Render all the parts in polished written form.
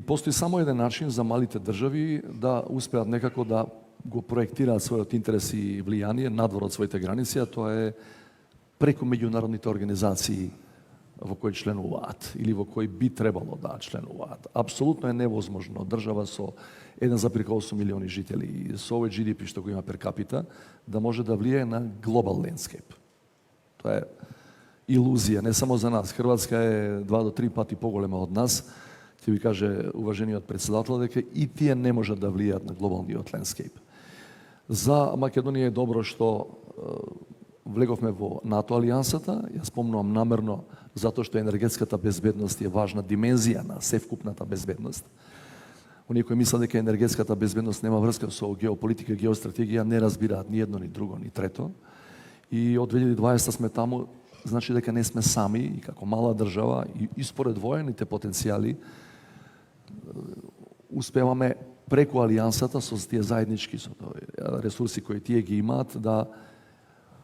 Постои само еден начин за малите држави да успеат некако да го проектираат својот интерес и влијание надвор од своите граници, а тоа е преку меѓународните организации во кои членуваат или во кои би требало да членуваат. Апсолутно е невозможно држава со 1,8 милиони жители и со овој GDP што го има пер капита да може да влијае на глобал лендскейп. Тоа е илузија, не само за нас. Хрватска е 2 до 3 пати поголема од нас. Ќе ви каже уважениот председател дека и тие не можат да влијаат на глобалниот лендскейп. За Македонија е добро што влеговме во НАТО алијансата, ја спомнувам намерно затоа што енергетската безбедност е важна димензија на севкупната безбедност. Оние кои мислат дека енергетската безбедност нема врска со геополитика, геостратегија, не разбираат ни едно, ни друго, ни трето. И од 2020 сме таму, значи дека не сме сами и како мала држава и според воените потенцијали успеваме преку алијансата со тие заеднички со ресурси кои тие ги имаат да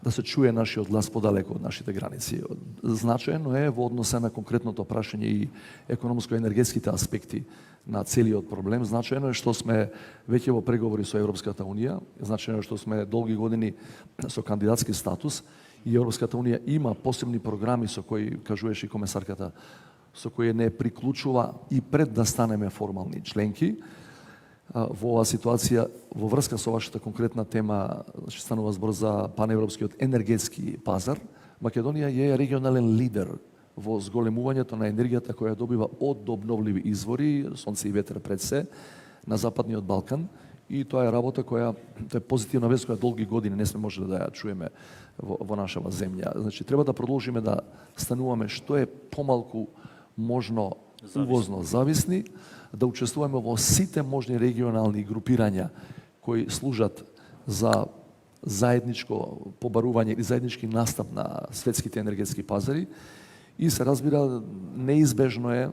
се чуе нашиот глас подалеку од нашите граници. Значајно е во односа на конкретното прашање и економско-енергетските аспекти на целиот проблем. Значајно е што сме веќе во преговори со Европската Унија, значајно е што сме долги години со кандидатски статус и Европската Унија има посебни програми со кои, кажуваше и комесарката, со кои не приклучува и пред да станеме формални членки. Во оваа ситуација, во врска со вашата конкретна тема, значи станува збор за паневропскиот енергетски пазар, Македонија е регионален лидер во зголемувањето на енергијата која добива од обновливи извори, сонце и ветер пред се, на Западниот Балкан. И тоа е работа тоа е позитивна вест која долги години не сме можеле да ја чуеме во нашава земја. Значи треба да продолжиме да стануваме што е помалку можно увозно зависни, да учествуваме во сите можни регионални групирања кои служат за заедничко побарување или заеднички настап на светските енергетски пазари и се разбира неизбежно е,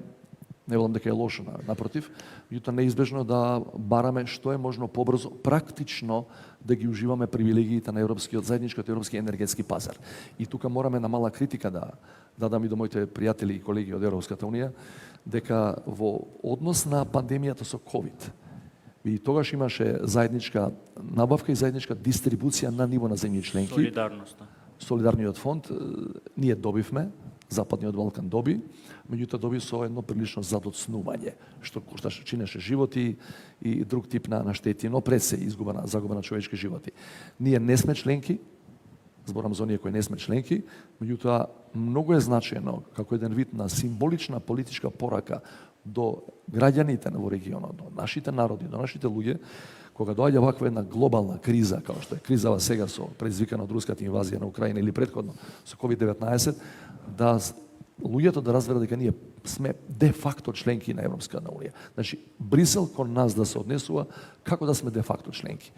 не велам дека е лошо, напротив, меѓутоа неизбежно е да бараме што е можно побрзо, практично да ги уживаме привилегиите на заедничкиот европски енергетски пазар. И тука мораме на мала критика да дадам и до моите пријатели и колеги од Европската Унија, дека во однос на пандемијата со COVID, и тогаш имаше заедничка набавка и заедничка дистрибуција на ниво на земји членки. Солидарноста. Солидарниот фонд, ние добивме, Западниот Балкан доби, меѓутоа доби со едно прилично задоцнување, што чинеше животи и друг тип на штети, но пред се загуба на човечки животи. Ние не сме членки, зборам за оние кои не сме членки, меѓутоа многу е значајно како еден вид на символична политичка порака до граѓаните во регионот, до нашите народи, до нашите луѓе, кога доаѓа ваква една глобална криза, како што е кризава сега со предизвикана од руската инвазија на Украина или претходно со COVID-19, да луѓето да разберат дека ние сме де факто членки на Европската Унија. Значи, Брисел кон нас да се однесува како да сме де факто членки.